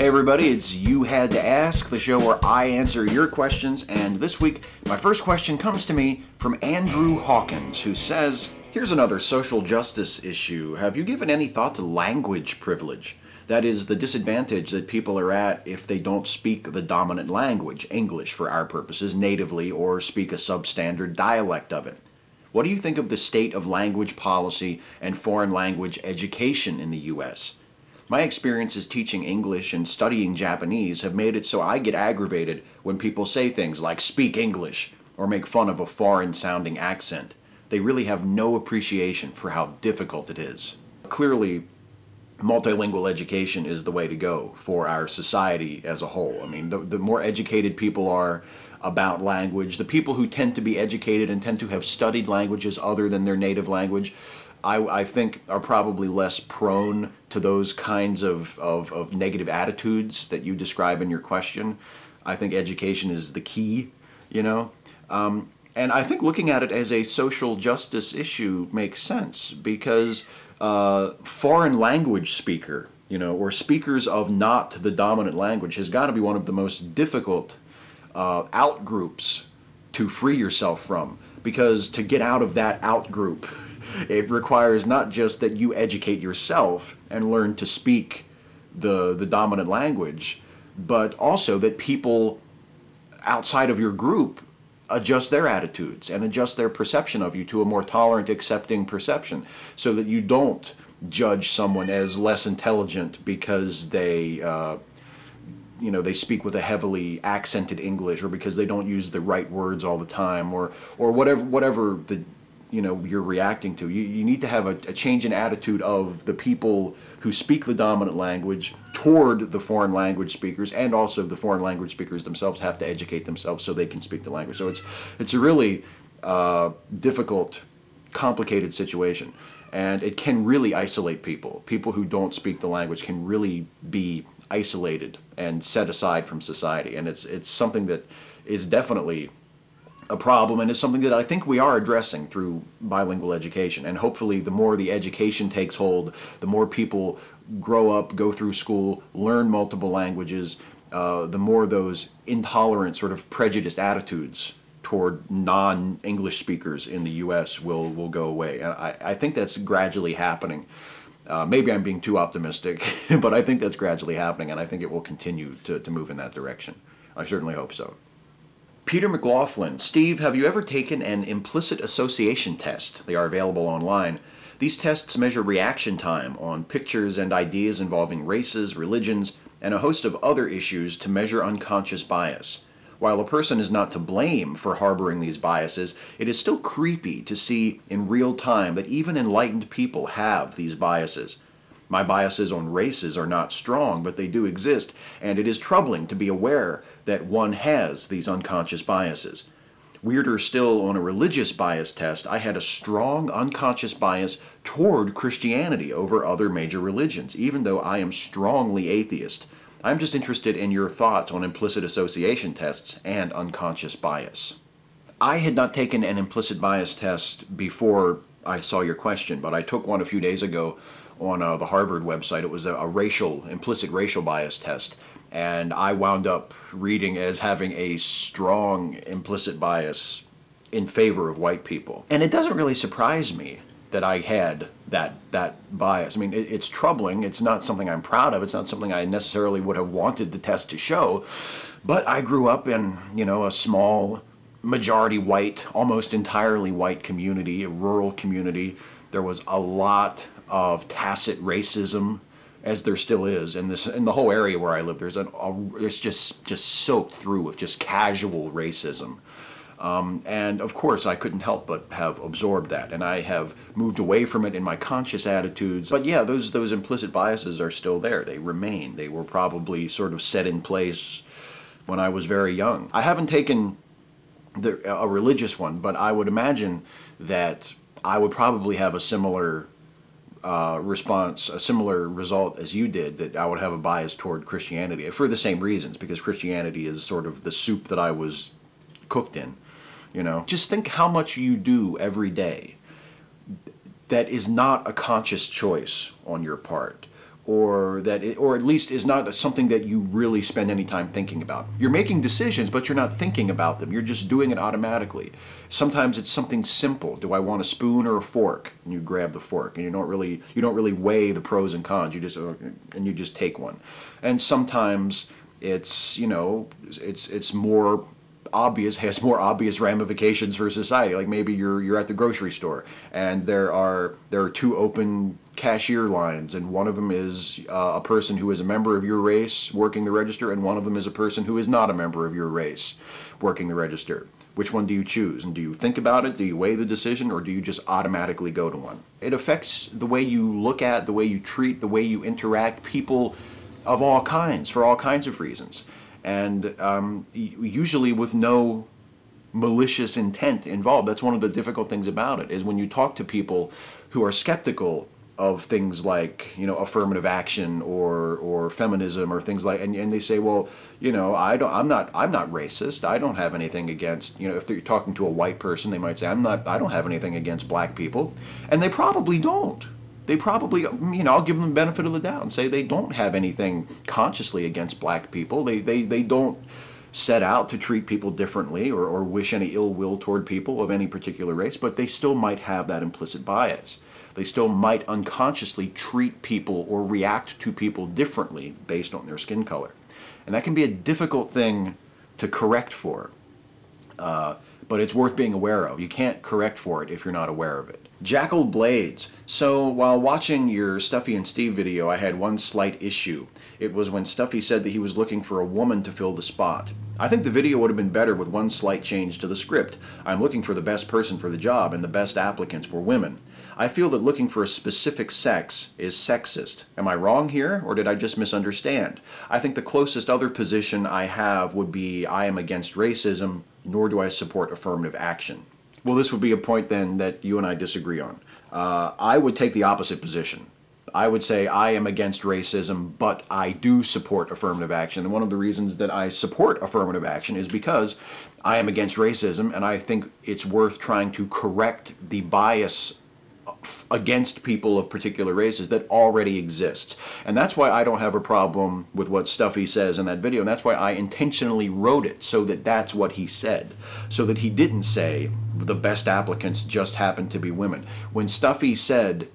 Hey everybody, it's You Had to Ask, the show where I answer your questions, and this week my first question comes to me from Andrew Hawkins, who says, here's another social justice issue. Have you given any thought to language privilege? That is, the disadvantage that people are at if they don't speak the dominant language, English for our purposes, natively, or speak a substandard dialect of it. What do you think of the state of language policy and foreign language education in the U.S.? My experiences teaching English and studying Japanese have made it so I get aggravated when people say things like speak English or make fun of a foreign-sounding accent. They really have no appreciation for how difficult it is. Clearly, multilingual education is the way to go for our society as a whole. I mean, the more educated people are about language, the people who tend to be educated and tend to have studied languages other than their native language, I think are probably less prone to those kinds of negative attitudes that you describe in your question. I think education is the key, you know? And I think looking at it as a social justice issue makes sense because foreign language speaker, or speakers of not the dominant language has got to be one of the most difficult out-groups to free yourself from, because to get out of that out-group, it requires not just that you educate yourself and learn to speak the dominant language, but also that people outside of your group adjust their attitudes and adjust their perception of you to a more tolerant, accepting perception, so that you don't judge someone as less intelligent because they speak with a heavily accented English, or because they don't use the right words all the time, or whatever you're reacting to. You need to have a change in attitude of the people who speak the dominant language toward the foreign language speakers, and also the foreign language speakers themselves have to educate themselves so they can speak the language. So it's a really difficult, complicated situation, and it can really isolate people. People who don't speak the language can really be isolated and set aside from society, and it's something that is definitely a problem, and is something that I think we are addressing through bilingual education. And hopefully the more the education takes hold, the more people grow up, go through school, learn multiple languages, the more those intolerant, sort of prejudiced attitudes toward non-English speakers in the U.S. will go away. And I think that's gradually happening. Maybe I'm being too optimistic, but I think that's gradually happening, and I think it will continue to move in that direction. I certainly hope so. Peter McLaughlin, Steve, have you ever taken an implicit association test? They are available online. These tests measure reaction time on pictures and ideas involving races, religions, and a host of other issues to measure unconscious bias. While a person is not to blame for harboring these biases, it is still creepy to see in real time that even enlightened people have these biases. My biases on races are not strong, but they do exist, and it is troubling to be aware that one has these unconscious biases. Weirder still, on a religious bias test, I had a strong unconscious bias toward Christianity over other major religions, even though I am strongly atheist. I'm just interested in your thoughts on implicit association tests and unconscious bias. I had not taken an implicit bias test before I saw your question, but I took one a few days ago on the Harvard website. It was a implicit racial bias test, and I wound up reading as having a strong implicit bias in favor of white people. And it doesn't really surprise me that I had that bias. I mean, it's troubling. It's not something I'm proud of. It's not something I necessarily would have wanted the test to show, but I grew up in, a small, majority white, almost entirely white community, a rural community. There was a lot of tacit racism, as there still is, in the whole area where I live. It's just soaked through with just casual racism, and of course I couldn't help but have absorbed that, and I have moved away from it in my conscious attitudes. But yeah, those implicit biases are still there. They remain. They were probably sort of set in place when I was very young. I haven't taken a religious one, but I would imagine that I would probably have a similar response, a similar result as you did, that I would have a bias toward Christianity for the same reasons, because Christianity is sort of the soup that I was cooked in, Just think how much you do every day that is not a conscious choice on your part, or or at least is not something that you really spend any time thinking about. You're making decisions, but you're not thinking about them. You're just doing it automatically. Sometimes it's something simple. Do I want a spoon or a fork? And you grab the fork, and you don't really weigh the pros and cons. You just take one. And sometimes it's it's more obvious, has more obvious ramifications for society. Like maybe you're at the grocery store and there are two open cashier lines, and one of them is a person who is a member of your race working the register, and one of them is a person who is not a member of your race working the register. Which one do you choose? And do you think about it? Do you weigh the decision, or do you just automatically go to one? It affects the way you look at, the way you treat, the way you interact people of all kinds, for all kinds of reasons. And usually with no malicious intent involved. That's one of the difficult things about it, is when you talk to people who are skeptical of things like, affirmative action or feminism or things like, and they say, well, I'm not racist. I don't have anything against, if they're talking to a white person, they might say, I don't have anything against black people. And they probably don't. They probably, I'll give them the benefit of the doubt and say they don't have anything consciously against black people. They don't set out to treat people differently or wish any ill will toward people of any particular race, but they still might have that implicit bias. They still might unconsciously treat people or react to people differently based on their skin color. And that can be a difficult thing to correct for, but it's worth being aware of. You can't correct for it if you're not aware of it. Jackal Blades. So while watching your Stuffy and Steve video, I had one slight issue. It was when Stuffy said that he was looking for a woman to fill the spot. I think the video would have been better with one slight change to the script. I'm looking for the best person for the job, and the best applicants were women. I feel that looking for a specific sex is sexist. Am I wrong here, or did I just misunderstand? I think the closest other position I have would be I am against racism, nor do I support affirmative action. Well, this would be a point then that you and I disagree on. I would take the opposite position. I would say I am against racism, but I do support affirmative action. And one of the reasons that I support affirmative action is because I am against racism, and I think it's worth trying to correct the bias against people of particular races that already exists. And that's why I don't have a problem with what Stuffy says in that video, and that's why I intentionally wrote it so that that's what he said, so that he didn't say the best applicants just happen to be women. When Stuffy said,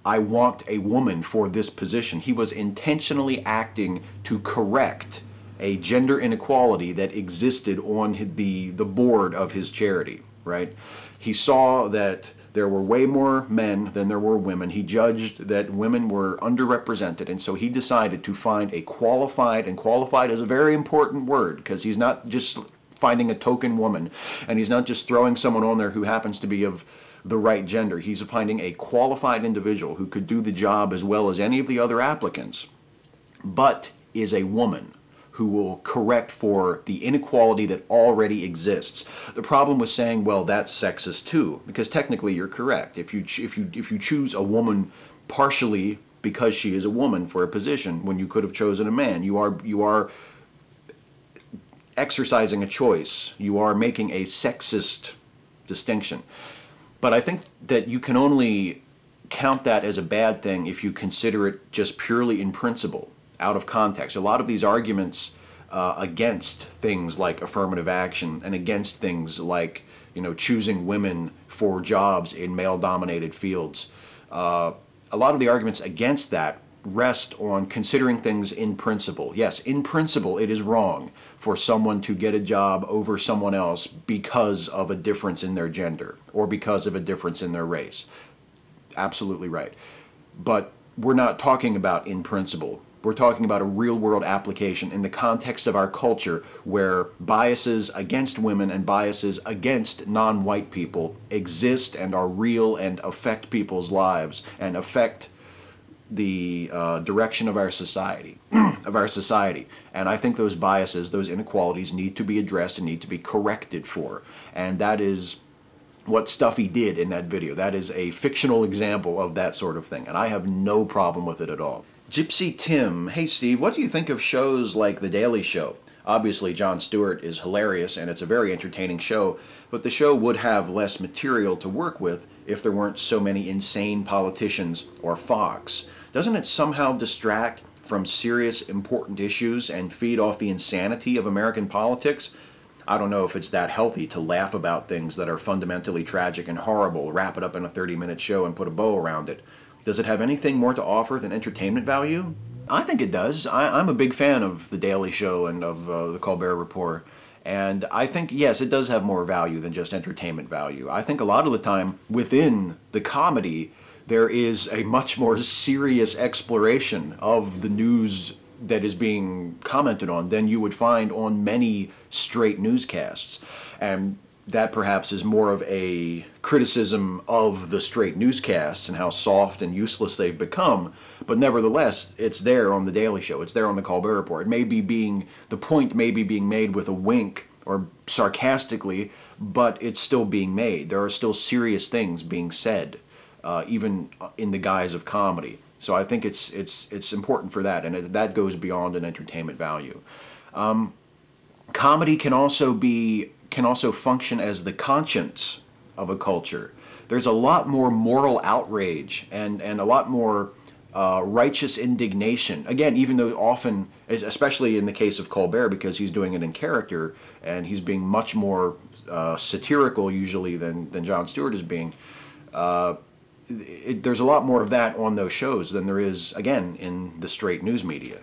I want a woman for this position, he was intentionally acting to correct a gender inequality that existed on the board of his charity, right? He saw that there were way more men than there were women. He judged that women were underrepresented, and so he decided to find a qualified, and qualified is a very important word, because he's not just finding a token woman, and he's not just throwing someone on there who happens to be of the right gender. He's finding a qualified individual who could do the job as well as any of the other applicants, but is a woman who will correct for the inequality that already exists. The problem with saying, well, that's sexist too, because technically you're correct. If you choose a woman partially because she is a woman for a position when you could have chosen a man, you are exercising a choice. You are making a sexist distinction. But I think that you can only count that as a bad thing if you consider it just purely in principle, out of context. A lot of these arguments against things like affirmative action and against things like, choosing women for jobs in male-dominated fields, a lot of the arguments against that rest on considering things in principle. Yes, in principle, it is wrong for someone to get a job over someone else because of a difference in their gender or because of a difference in their race. Absolutely right. But we're not talking about in principle. We're talking about a real-world application in the context of our culture where biases against women and biases against non-white people exist and are real and affect people's lives and affect the direction of our society. And I think those biases, those inequalities need to be addressed and need to be corrected for. And that is what Stuffy did in that video. That is a fictional example of that sort of thing, and I have no problem with it at all. Gypsy Tim, hey Steve, what do you think of shows like The Daily Show? Obviously, Jon Stewart is hilarious and it's a very entertaining show, but the show would have less material to work with if there weren't so many insane politicians or Fox. doesn't it somehow distract from serious, important issues and feed off the insanity of American politics? I don't know if it's that healthy to laugh about things that are fundamentally tragic and horrible, wrap it up in a 30-minute show and put a bow around it. Does it have anything more to offer than entertainment value? I think it does. I'm a big fan of The Daily Show and of The Colbert Report. And I think, yes, it does have more value than just entertainment value. I think a lot of the time within the comedy, there is a much more serious exploration of the news that is being commented on than you would find on many straight newscasts. And that perhaps is more of a criticism of the straight newscasts and how soft and useless they've become. But nevertheless, it's there on The Daily Show. It's there on The Colbert Report. The point may be being made with a wink or sarcastically, but it's still being made. There are still serious things being said, even in the guise of comedy. So I think it's important for that, and that goes beyond an entertainment value. Comedy can also function as the conscience of a culture. There's a lot more moral outrage and a lot more righteous indignation. Again, even though often, especially in the case of Colbert, because he's doing it in character and he's being much more satirical usually than Jon Stewart is being, there's a lot more of that on those shows than there is, again, in the straight news media.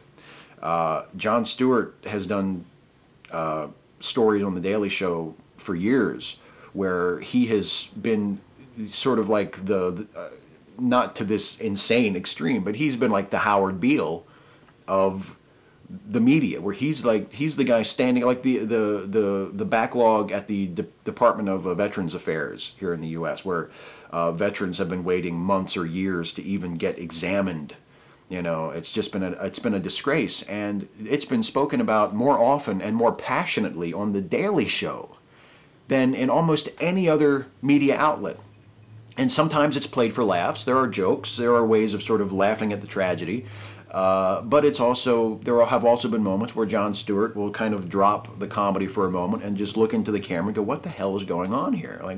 Jon Stewart has done stories on The Daily Show for years where he has been sort of like not to this insane extreme, but he's been like the Howard Beale of the media, where he's the guy standing like the backlog at the Department of Veterans Affairs here in the U.S., where veterans have been waiting months or years to even get examined. You know, it's been a disgrace, and it's been spoken about more often and more passionately on The Daily Show than in almost any other media outlet. And sometimes it's played for laughs. There are jokes. There are ways of sort of laughing at the tragedy. But there have also been moments where Jon Stewart will kind of drop the comedy for a moment and just look into the camera and go, "What the hell is going on here? Like,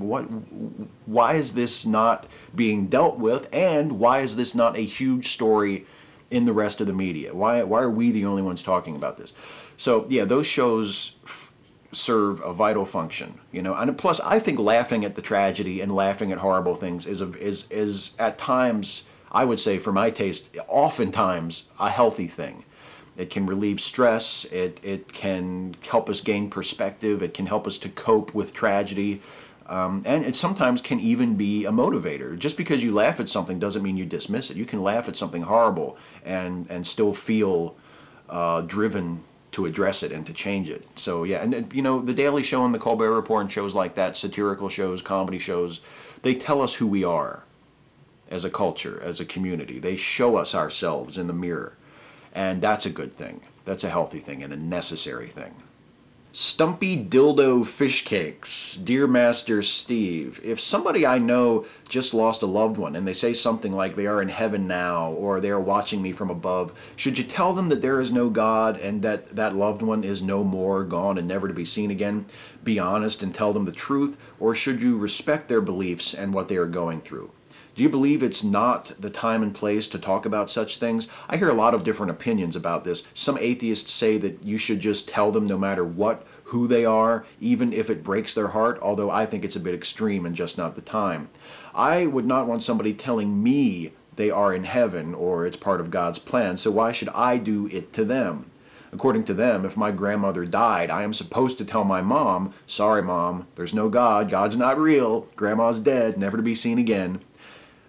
why is this not being dealt with? And why is this not a huge story in the rest of the media? Why are we the only ones talking about this?" So yeah, those shows serve a vital function, you know. And plus, I think laughing at the tragedy and laughing at horrible things is at times, I would say, for my taste, oftentimes a healthy thing. It can relieve stress. It can help us gain perspective. It can help us to cope with tragedy. And it sometimes can even be a motivator. Just because you laugh at something doesn't mean you dismiss it. You can laugh at something horrible and still feel driven to address it and to change it. So yeah, and you know, The Daily Show and The Colbert Report and shows like that, satirical shows, comedy shows, they tell us who we are as a culture, as a community. They show us ourselves in the mirror. And that's a good thing. That's a healthy thing and a necessary thing. Stumpy Dildo Fish Cakes. Dear Master Steve, if somebody I know just lost a loved one and they say something like they are in heaven now or they are watching me from above, should you tell them that there is no God and that that loved one is no more, gone and never to be seen again? Be honest and tell them the truth, or should you respect their beliefs and what they are going through? Do you believe it's not the time and place to talk about such things? I hear a lot of different opinions about this. Some atheists say that you should just tell them no matter what, who they are, even if it breaks their heart, although I think it's a bit extreme and just not the time. I would not want somebody telling me they are in heaven or it's part of God's plan, so why should I do it to them? According to them, if my grandmother died, I am supposed to tell my mom, "Sorry, Mom, there's no God, God's not real, Grandma's dead, never to be seen again."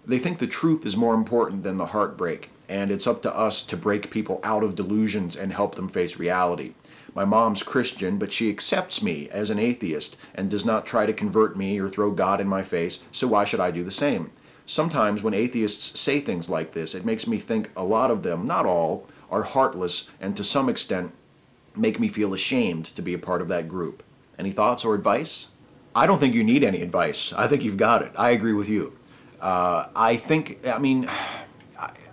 They think the truth is more important than the heartbreak, and it's up to us to break people out of delusions and help them face reality. My mom's Christian, but she accepts me as an atheist and does not try to convert me or throw God in my face, so why should I do the same? Sometimes when atheists say things like this, it makes me think a lot of them, not all, are heartless and to some extent make me feel ashamed to be a part of that group. Any thoughts or advice? I don't think you need any advice. I think you've got it. I agree with you.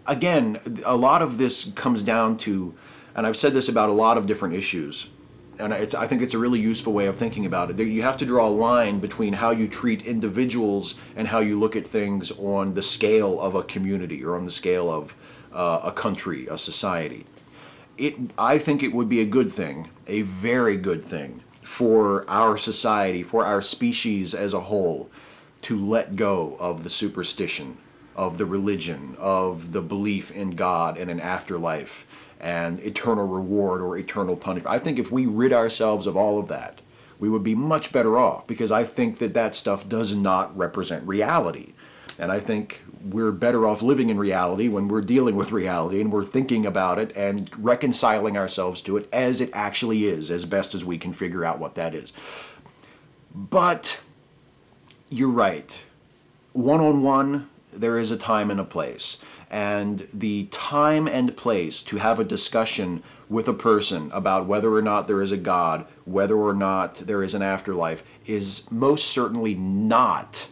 Again, a lot of this comes down to, and I've said this about a lot of different issues, And I think it's a really useful way of thinking about it. You have to draw a line between how you treat individuals and how you look at things on the scale of a community or on the scale of a country, a society. I think it would be a good thing, a very good thing, for our society, for our species as a whole, to let go of the superstition, of the religion, of the belief in God and an afterlife and eternal reward or eternal punishment. I think if we rid ourselves of all of that, we would be much better off, because I think that that stuff does not represent reality. And I think we're better off living in reality when we're dealing with reality and we're thinking about it and reconciling ourselves to it as it actually is, as best as we can figure out what that is. But you're right. One-on-one, there is a time and a place. And the time and place to have a discussion with a person about whether or not there is a God, whether or not there is an afterlife, is most certainly not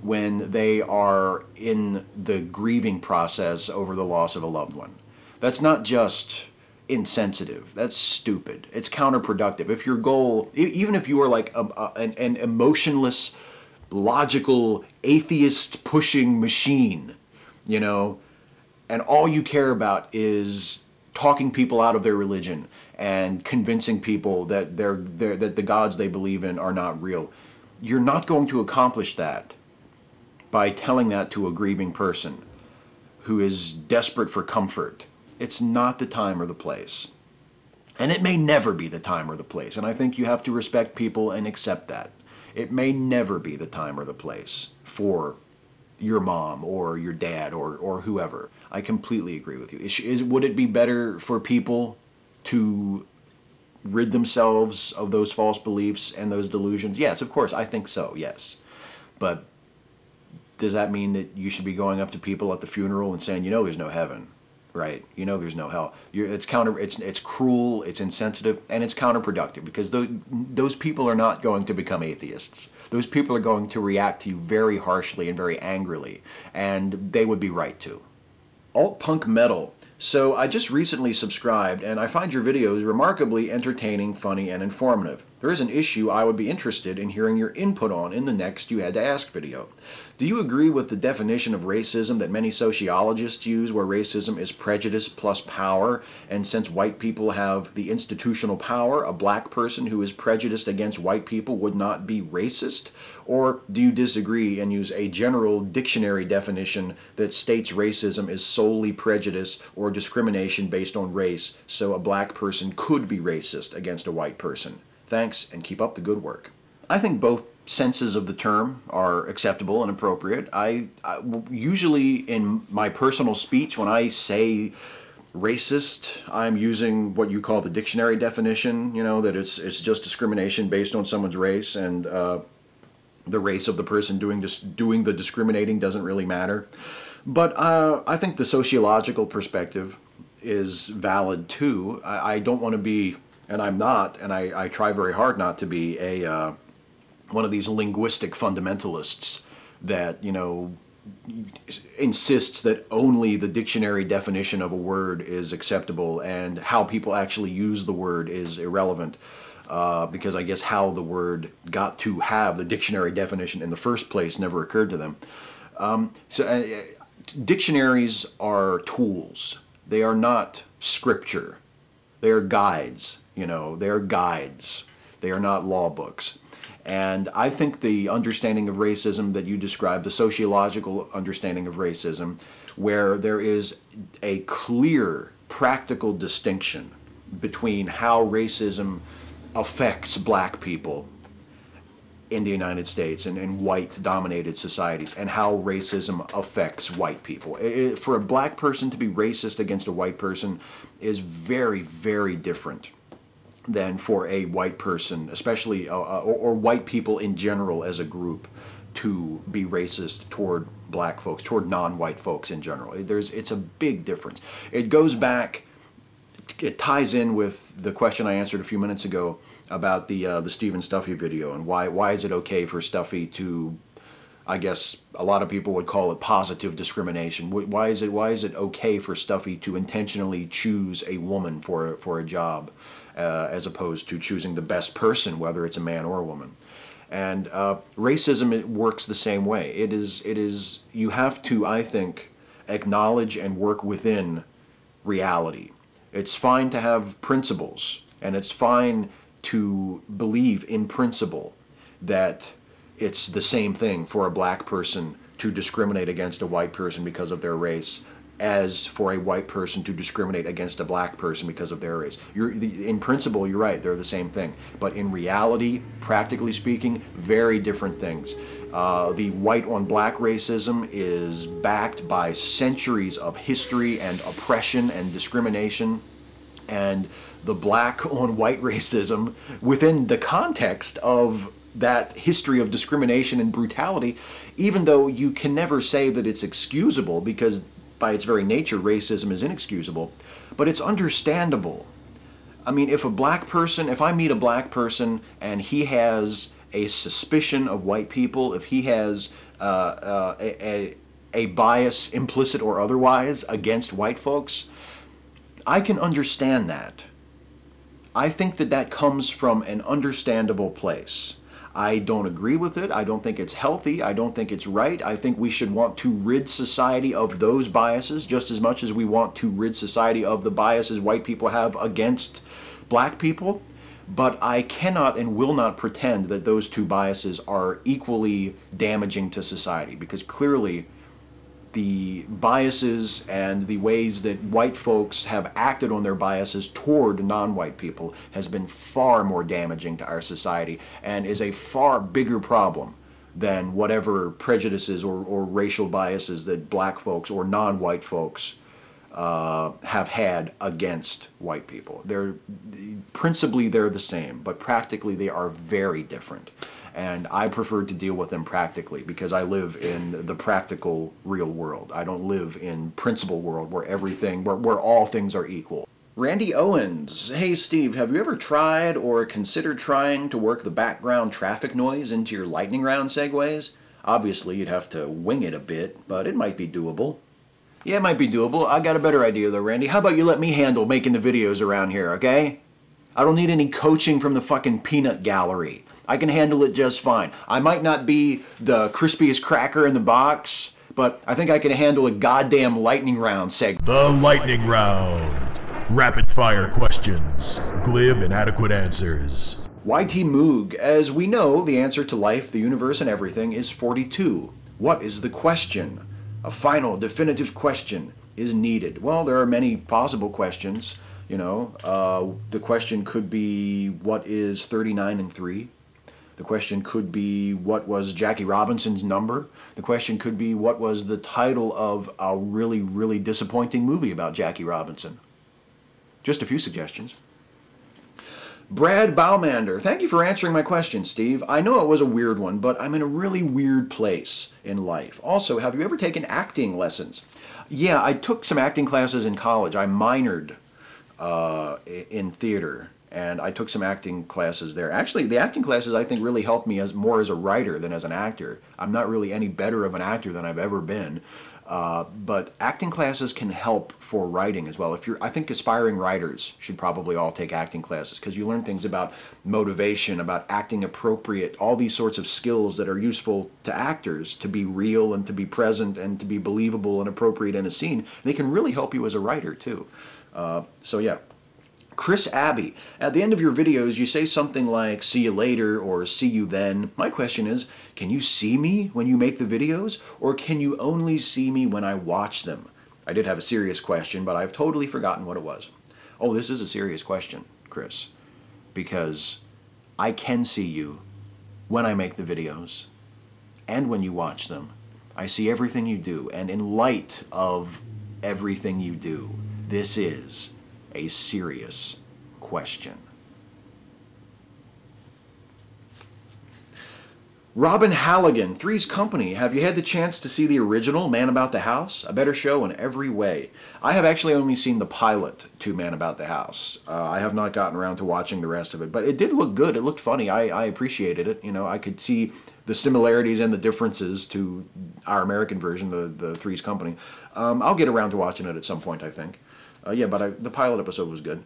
when they are in the grieving process over the loss of a loved one. That's not just insensitive. That's stupid. It's counterproductive. If your goal, even if you are like an emotionless, logical, atheist-pushing machine, you know, and all you care about is talking people out of their religion and convincing people that that the gods they believe in are not real, you're not going to accomplish that by telling that to a grieving person who is desperate for comfort. It's not the time or the place. And it may never be the time or the place. And I think you have to respect people and accept that. It may never be the time or the place for your mom or your dad or whoever. I completely agree with you. Would it be better for people to rid themselves of those false beliefs and those delusions? Yes, of course, I think so, yes. But does that mean that you should be going up to people at the funeral and saying, you know, there's no heaven, right? You know, there's no hell. It's cruel, it's insensitive, and it's counterproductive, because those people are not going to become atheists. Those people are going to react to you very harshly and very angrily, and they would be right to. Alt-punk metal. So I just recently subscribed, and I find your videos remarkably entertaining, funny, and informative. There is an issue I would be interested in hearing your input on in the next You Had to Ask video. Do you agree with the definition of racism that many sociologists use, where racism is prejudice plus power, and since white people have the institutional power, a black person who is prejudiced against white people would not be racist? Or do you disagree and use a general dictionary definition that states racism is solely prejudice or discrimination based on race, so a black person could be racist against a white person? Thanks, and keep up the good work. I think both senses of the term are acceptable and appropriate. I usually, in my personal speech, when I say racist, I'm using what you call the dictionary definition, you know, that it's just discrimination based on someone's race, and the race of the person doing the discriminating doesn't really matter. But I think the sociological perspective is valid too. I don't want to be, and I'm not, and I try very hard not to be one of these linguistic fundamentalists that, you know, insists that only the dictionary definition of a word is acceptable and how people actually use the word is irrelevant. Because I guess how the word got to have the dictionary definition in the first place never occurred to them. Dictionaries are tools. They are not scripture. They are guides, you know, they are guides. They are not law books. And I think the understanding of racism that you described, the sociological understanding of racism, where there is a clear practical distinction between how racism affects black people in the United States and in white-dominated societies, and how racism affects white people. For a black person to be racist against a white person is very, very different than for a white person, especially, or white people in general as a group, to be racist toward black folks, toward non-white folks in general. It's a big difference. It goes back, it ties in with the question I answered a few minutes ago about the Stephen Stuffy video, and why is it okay for Stuffy to I guess a lot of people would call it positive discrimination. Why is it okay for Stuffy to intentionally choose a woman for a job, as opposed to choosing the best person, whether it's a man or a woman? And racism, it works the same way. It is you have to, I think, acknowledge and work within reality. It's fine to have principles, and it's fine to believe in principle that it's the same thing for a black person to discriminate against a white person because of their race as for a white person to discriminate against a black person because of their race. In principle, you're right, they're the same thing. But in reality, practically speaking, very different things. The white on black racism is backed by centuries of history and oppression and discrimination. And the black on white racism, within the context of that history of discrimination and brutality, even though you can never say that it's excusable, because by its very nature, racism is inexcusable, but it's understandable. I mean, if I meet a black person and he has a suspicion of white people, if he has a bias, implicit or otherwise, against white folks, I can understand that. I think that comes from an understandable place. I don't agree with it. I don't think it's healthy. I don't think it's right. I think we should want to rid society of those biases just as much as we want to rid society of the biases white people have against black people. But I cannot and will not pretend that those two biases are equally damaging to society, because clearly the biases and the ways that white folks have acted on their biases toward non-white people has been far more damaging to our society and is a far bigger problem than whatever prejudices or racial biases that black folks or non-white folks have had against white people. Principally they're the same, but practically they are very different. And I prefer to deal with them practically because I live in the practical real world. I don't live in principle world where all things are equal. Randy Owens, hey Steve, have you ever tried or considered trying to work the background traffic noise into your lightning round segues? Obviously you'd have to wing it a bit, but it might be doable. Yeah, it might be doable. I got a better idea though, Randy. How about you let me handle making the videos around here, okay? I don't need any coaching from the fucking peanut gallery. I can handle it just fine. I might not be the crispiest cracker in the box, but I think I can handle a goddamn lightning round segment. The lightning round. Rapid fire questions. Glib and adequate answers. YT Moog, as we know, the answer to life, the universe, and everything is 42. What is the question? A final, definitive question is needed. Well, there are many possible questions. You know, the question could be, what is 39 and 3? The question could be, what was Jackie Robinson's number? The question could be, what was the title of a really, really disappointing movie about Jackie Robinson? Just a few suggestions. Brad Baumander, thank you for answering my question, Steve. I know it was a weird one, but I'm in a really weird place in life. Also, have you ever taken acting lessons? Yeah, I took some acting classes in college. I minored in theater, and I took some acting classes there. Actually, the acting classes I think really helped me more as a writer than as an actor. I'm not really any better of an actor than I've ever been, but acting classes can help for writing as well. I think aspiring writers should probably all take acting classes because you learn things about motivation, about acting appropriate, all these sorts of skills that are useful to actors to be real and to be present and to be believable and appropriate in a scene. They can really help you as a writer too. So yeah. Chris Abbey, at the end of your videos you say something like see you later or see you then. My question is, can you see me when you make the videos, or can you only see me when I watch them? I did have a serious question, but I've totally forgotten what it was. Oh, this is a serious question, Chris, because I can see you when I make the videos and when you watch them. I see everything you do, and in light of everything you do, this is a serious question. Robin Halligan, Three's Company. Have you had the chance to see the original Man About the House? A better show in every way. I have actually only seen the pilot to Man About the House. I have not gotten around to watching the rest of it, but it did look good. It looked funny. I appreciated it. You know, I could see the similarities and the differences to our American version, the Three's Company. I'll get around to watching it at some point, I think. Yeah, but the pilot episode was good.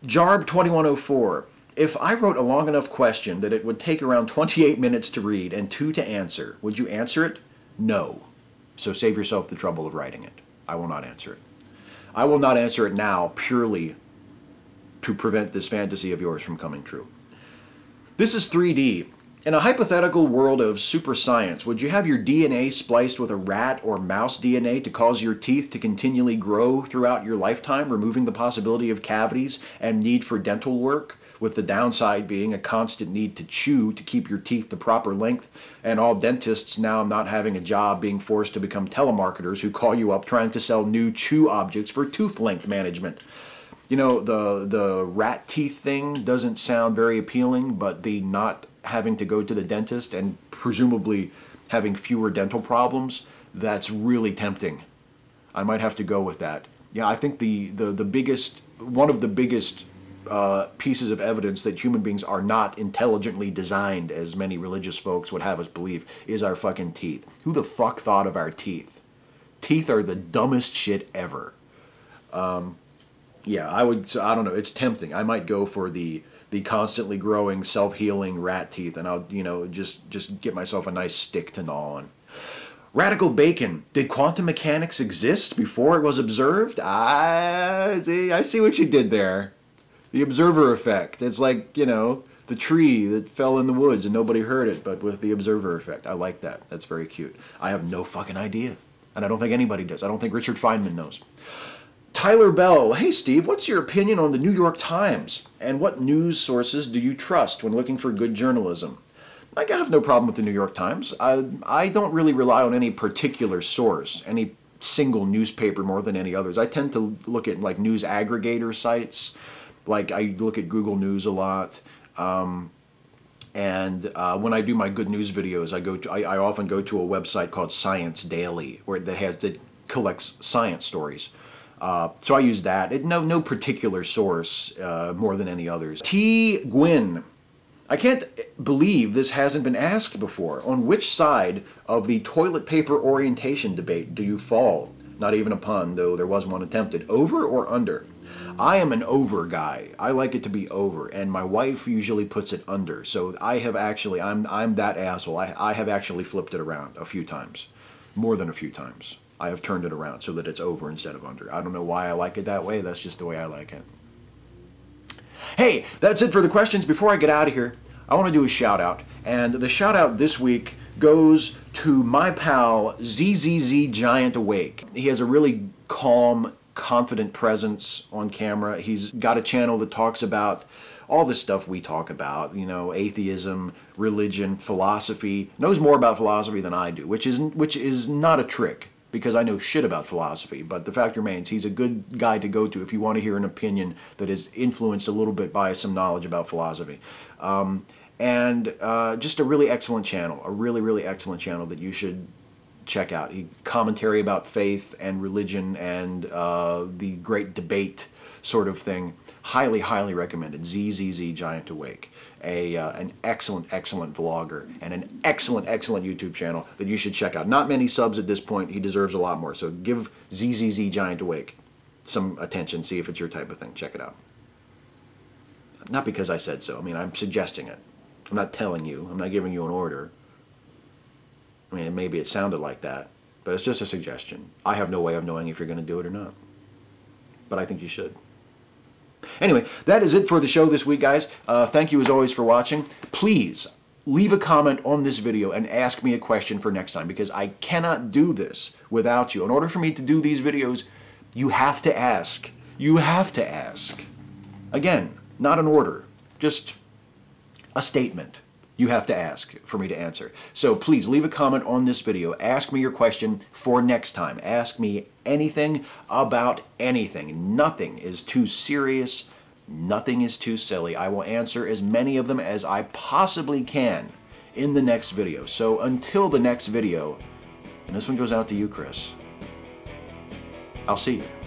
Jarb2104. If I wrote a long enough question that it would take around 28 minutes to read and 2 to answer, would you answer it? No. So save yourself the trouble of writing it. I will not answer it. I will not answer it now purely to prevent this fantasy of yours from coming true. This is 3D. In a hypothetical world of super science, would you have your DNA spliced with a rat or mouse DNA to cause your teeth to continually grow throughout your lifetime, removing the possibility of cavities and need for dental work, with the downside being a constant need to chew to keep your teeth the proper length, and all dentists now not having a job being forced to become telemarketers who call you up trying to sell new chew objects for tooth length management? You know, the rat teeth thing doesn't sound very appealing, but the not having to go to the dentist and presumably having fewer dental problems, that's really tempting. I might have to go with that. Yeah, I think one of the biggest pieces of evidence that human beings are not intelligently designed, as many religious folks would have us believe, is our fucking teeth. Who the fuck thought of our teeth? Teeth are the dumbest shit ever. Yeah, I don't know, it's tempting. I might go for the constantly growing, self-healing rat teeth, and I'll, just get myself a nice stick to gnaw on. Radical Bacon. Did quantum mechanics exist before it was observed? I see what you did there. The observer effect. It's like, the tree that fell in the woods and nobody heard it, but with the observer effect. I like that. That's very cute. I have no fucking idea. And I don't think anybody does. I don't think Richard Feynman knows. Tyler Bell. Hey, Steve, what's your opinion on the New York Times? And what news sources do you trust when looking for good journalism? I have no problem with the New York Times. I don't really rely on any particular source, any single newspaper more than any others. I tend to look at like news aggregator sites. Like I look at Google News a lot. And when I do my good news videos, I often go to a website called Science Daily, that collects science stories. So I use that. No particular source more than any others. T. Gwynn. I can't believe this hasn't been asked before. On which side of the toilet paper orientation debate do you fall? Not even a pun, though there was one attempted. Over or under? I am an over guy. I like it to be over, and my wife usually puts it under. So I'm that asshole. I have actually flipped it around a few times. More than a few times. I have turned it around so that it's over instead of under. I don't know why I like it that way. That's just the way I like it. Hey, that's it for the questions. Before I get out of here, I want to do a shout out. And the shout out this week goes to my pal zzzgiantawake. He has a really calm, confident presence on camera. He's got a channel that talks about all the stuff we talk about, atheism, religion, philosophy. Knows more about philosophy than I do, which is not a trick, because I know shit about philosophy, but the fact remains he's a good guy to go to if you want to hear an opinion that is influenced a little bit by some knowledge about philosophy. And just a really excellent channel, a really, really excellent channel that you should check out. Commentary about faith and religion and the great debate sort of thing. Highly, highly recommended. zzzgiantawake. An excellent, excellent vlogger and an excellent, excellent YouTube channel that you should check out. Not many subs at this point. He deserves a lot more. So give zzzgiantawake some attention. See if it's your type of thing. Check it out. Not because I said so. I mean, I'm suggesting it. I'm not telling you. I'm not giving you an order. I mean, maybe it sounded like that, but it's just a suggestion. I have no way of knowing if you're going to do it or not. But I think you should. Anyway, that is it for the show this week, guys. Thank you as always for watching. Please leave a comment on this video and ask me a question for next time, because I cannot do this without you. In order for me to do these videos, you have to ask. You have to ask. Again, not an order, just a statement. You have to ask for me to answer. So please leave a comment on this video. Ask me your question for next time. Ask me anything about anything. Nothing is too serious. Nothing is too silly. I will answer as many of them as I possibly can in the next video. So until the next video, and this one goes out to you, Chris, I'll see you.